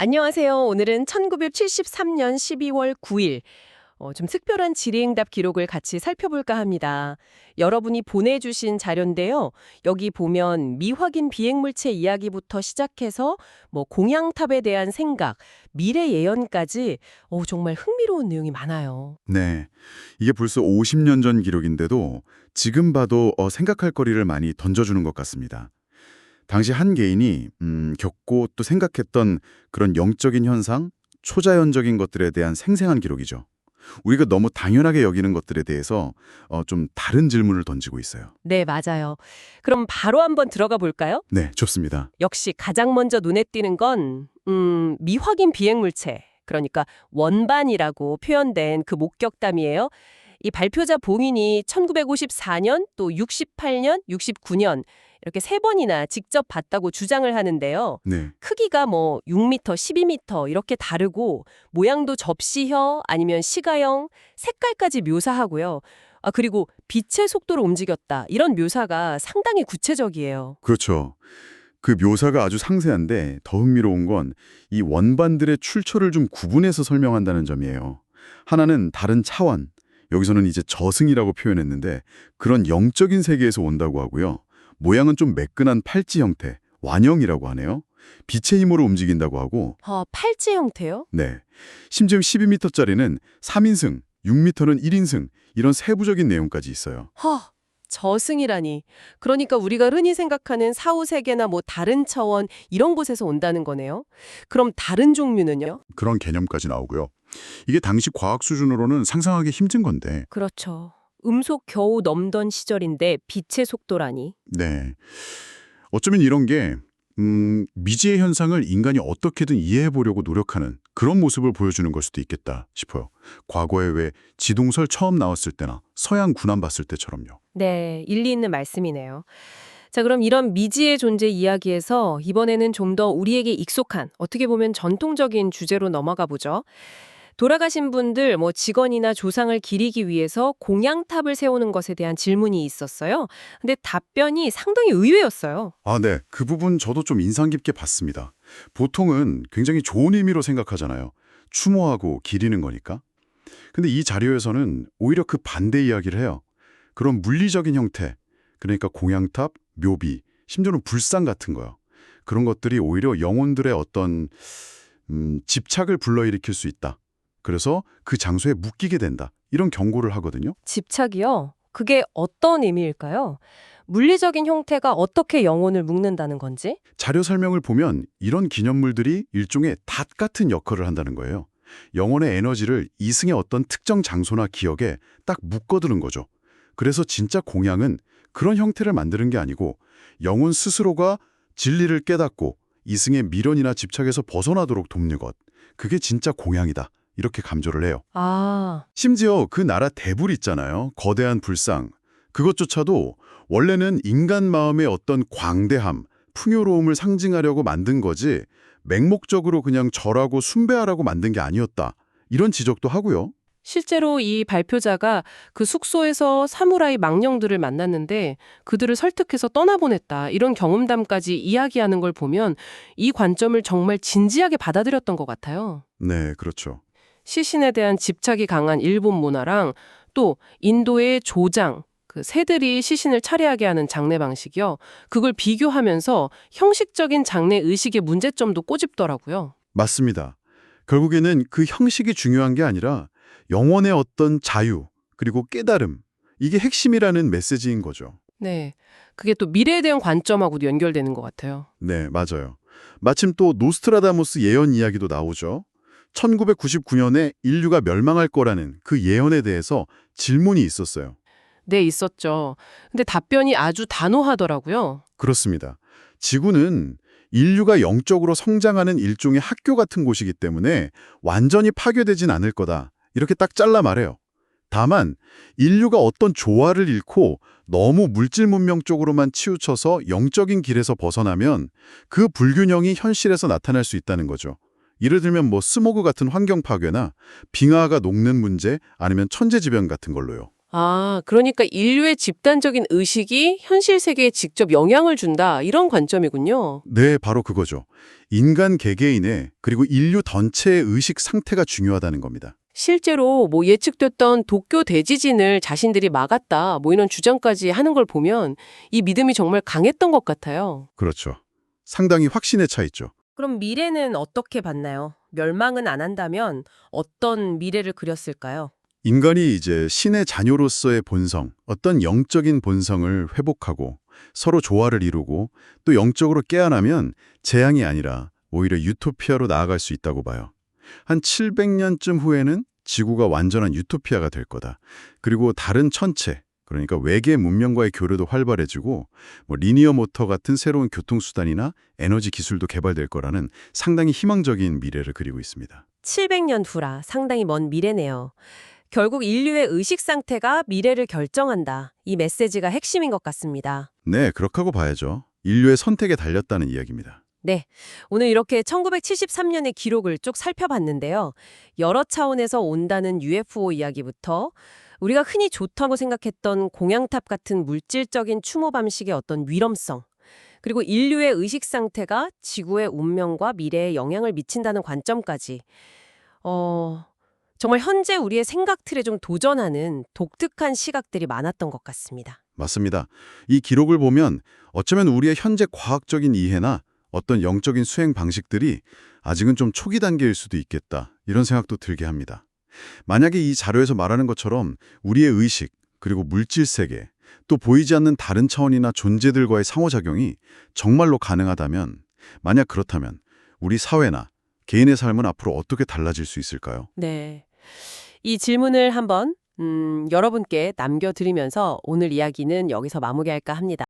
안녕하세요. 오늘은 1973년 12월 9일, 좀 특별한 질의응답 기록을 같이 살펴볼까 합니다. 여러분이 보내주신 자료인데요. 여기 보면 미확인 비행물체 이야기부터 시작해서 공양탑에 대한 생각, 미래 예언까지 정말 흥미로운 내용이 많아요. 네. 이게 벌써 50년 전 기록인데도 지금 봐도 생각할 거리를 많이 던져주는 것 같습니다. 당시 한 개인이 겪고 또 생각했던 그런 영적인 현상, 초자연적인 것들에 대한 생생한 기록이죠. 우리가 너무 당연하게 여기는 것들에 대해서 좀 다른 질문을 던지고 있어요. 네, 맞아요. 그럼 바로 한번 들어가 볼까요? 네, 좋습니다. 역시 가장 먼저 눈에 띄는 건 미확인 비행물체, 그러니까 원반이라고 표현된 그 목격담이에요. 이 발표자 봉인이 1954년, 또 68년, 69년 이렇게 세 번이나 직접 봤다고 주장을 하는데요. 네. 크기가 6m, 12m 이렇게 다르고 모양도 접시혀 아니면 시가형, 색깔까지 묘사하고요. 그리고 빛의 속도로 움직였다. 이런 묘사가 상당히 구체적이에요. 그렇죠. 그 묘사가 아주 상세한데 더 흥미로운 건 이 원반들의 출처를 좀 구분해서 설명한다는 점이에요. 하나는 다른 차원, 여기서는 이제 저승이라고 표현했는데 그런 영적인 세계에서 온다고 하고요. 모양은 좀 매끈한 팔찌 형태, 완형이라고 하네요. 빛의 힘으로 움직인다고 하고, 팔찌 형태요? 네. 심지어 12m짜리는 3인승, 6m는 1인승, 이런 세부적인 내용까지 있어요. 저승이라니. 그러니까 우리가 흔히 생각하는 사후세계나 다른 차원 이런 곳에서 온다는 거네요. 그럼 다른 종류는요? 그런 개념까지 나오고요. 이게 당시 과학 수준으로는 상상하기 힘든 건데, 그렇죠. 음속 겨우 넘던 시절인데 빛의 속도라니. 네. 어쩌면 이런 게 미지의 현상을 인간이 어떻게든 이해해 보려고 노력하는 그런 모습을 보여주는 걸 수도 있겠다 싶어요. 과거에 왜 지동설 처음 나왔을 때나 서양 군함 봤을 때처럼요. 네, 일리 있는 말씀이네요. 자, 그럼 이런 미지의 존재 이야기에서 이번에는 좀 더 우리에게 익숙한, 어떻게 보면 전통적인 주제로 넘어가 보죠. 돌아가신 분들, 직원이나 조상을 기리기 위해서 공양탑을 세우는 것에 대한 질문이 있었어요. 근데 답변이 상당히 의외였어요. 아, 네. 그 부분 저도 좀 인상 깊게 봤습니다. 보통은 굉장히 좋은 의미로 생각하잖아요. 추모하고 기리는 거니까. 근데 이 자료에서는 오히려 그 반대 이야기를 해요. 그런 물리적인 형태, 그러니까 공양탑, 묘비, 심지어는 불상 같은 거요. 그런 것들이 오히려 영혼들의 어떤 집착을 불러일으킬 수 있다. 그래서 그 장소에 묶이게 된다. 이런 경고를 하거든요. 집착이요? 그게 어떤 의미일까요? 물리적인 형태가 어떻게 영혼을 묶는다는 건지? 자료 설명을 보면 이런 기념물들이 일종의 닷 같은 역할을 한다는 거예요. 영혼의 에너지를 이승의 어떤 특정 장소나 기억에 딱 묶어두는 거죠. 그래서 진짜 공양은 그런 형태를 만드는 게 아니고 영혼 스스로가 진리를 깨닫고 이승의 미련이나 집착에서 벗어나도록 돕는 것. 그게 진짜 공양이다. 이렇게 감조를 해요. 심지어 그 나라 대불 있잖아요. 거대한 불상. 그것조차도 원래는 인간 마음의 어떤 광대함, 풍요로움을 상징하려고 만든 거지 맹목적으로 그냥 절하고 숭배하라고 만든 게 아니었다. 이런 지적도 하고요. 실제로 이 발표자가 그 숙소에서 사무라이 망령들을 만났는데 그들을 설득해서 떠나보냈다. 이런 경험담까지 이야기하는 걸 보면 이 관점을 정말 진지하게 받아들였던 것 같아요. 네, 그렇죠. 시신에 대한 집착이 강한 일본 문화랑 또 인도의 조장, 그 새들이 시신을 차례하게 하는 장례 방식이요. 그걸 비교하면서 형식적인 장례 의식의 문제점도 꼬집더라고요. 맞습니다. 결국에는 그 형식이 중요한 게 아니라 영혼의 어떤 자유, 그리고 깨달음, 이게 핵심이라는 메시지인 거죠. 네. 그게 또 미래에 대한 관점하고도 연결되는 것 같아요. 네, 맞아요. 마침 또 노스트라다무스 예언 이야기도 나오죠. 1999년에 인류가 멸망할 거라는 그 예언에 대해서 질문이 있었어요. 네, 있었죠. 근데 답변이 아주 단호하더라고요. 그렇습니다. 지구는 인류가 영적으로 성장하는 일종의 학교 같은 곳이기 때문에 완전히 파괴되진 않을 거다. 이렇게 딱 잘라 말해요. 다만 인류가 어떤 조화를 잃고 너무 물질 문명 쪽으로만 치우쳐서 영적인 길에서 벗어나면 그 불균형이 현실에서 나타날 수 있다는 거죠. 예를 들면 스모그 같은 환경 파괴나 빙하가 녹는 문제 아니면 천재지변 같은 걸로요. 아, 그러니까 인류의 집단적인 의식이 현실 세계에 직접 영향을 준다, 이런 관점이군요. 네, 바로 그거죠. 인간 개개인의 그리고 인류 전체의 의식 상태가 중요하다는 겁니다. 실제로 뭐 예측됐던 도쿄 대지진을 자신들이 막았다, 뭐 이런 주장까지 하는 걸 보면 이 믿음이 정말 강했던 것 같아요. 그렇죠. 상당히 확신에 차 있죠. 그럼 미래는 어떻게 봤나요? 멸망은 안 한다면 어떤 미래를 그렸을까요? 인간이 이제 신의 자녀로서의 본성, 어떤 영적인 본성을 회복하고 서로 조화를 이루고 또 영적으로 깨어나면 재앙이 아니라 오히려 유토피아로 나아갈 수 있다고 봐요. 한 700년쯤 후에는 지구가 완전한 유토피아가 될 거다. 그리고 다른 천체, 그러니까 외계 문명과의 교류도 활발해지고 뭐 리니어 모터 같은 새로운 교통수단이나 에너지 기술도 개발될 거라는 상당히 희망적인 미래를 그리고 있습니다. 700년 후라 상당히 먼 미래네요. 결국 인류의 의식 상태가 미래를 결정한다. 이 메시지가 핵심인 것 같습니다. 네, 그렇다고 봐야죠. 인류의 선택에 달렸다는 이야기입니다. 네, 오늘 이렇게 1973년의 기록을 쭉 살펴봤는데요. 여러 차원에서 온다는 UFO 이야기부터 우리가 흔히 좋다고 생각했던 공양탑 같은 물질적인 추모 방식의 어떤 위험성, 그리고 인류의 의식 상태가 지구의 운명과 미래에 영향을 미친다는 관점까지 정말 현재 우리의 생각 틀에 좀 도전하는 독특한 시각들이 많았던 것 같습니다. 맞습니다. 이 기록을 보면 어쩌면 우리의 현재 과학적인 이해나 어떤 영적인 수행 방식들이 아직은 좀 초기 단계일 수도 있겠다. 이런 생각도 들게 합니다. 만약에 이 자료에서 말하는 것처럼 우리의 의식, 그리고 물질 세계, 또 보이지 않는 다른 차원이나 존재들과의 상호작용이 정말로 가능하다면, 만약 그렇다면 우리 사회나 개인의 삶은 앞으로 어떻게 달라질 수 있을까요? 네. 이 질문을 한번 여러분께 남겨드리면서 오늘 이야기는 여기서 마무리할까 합니다.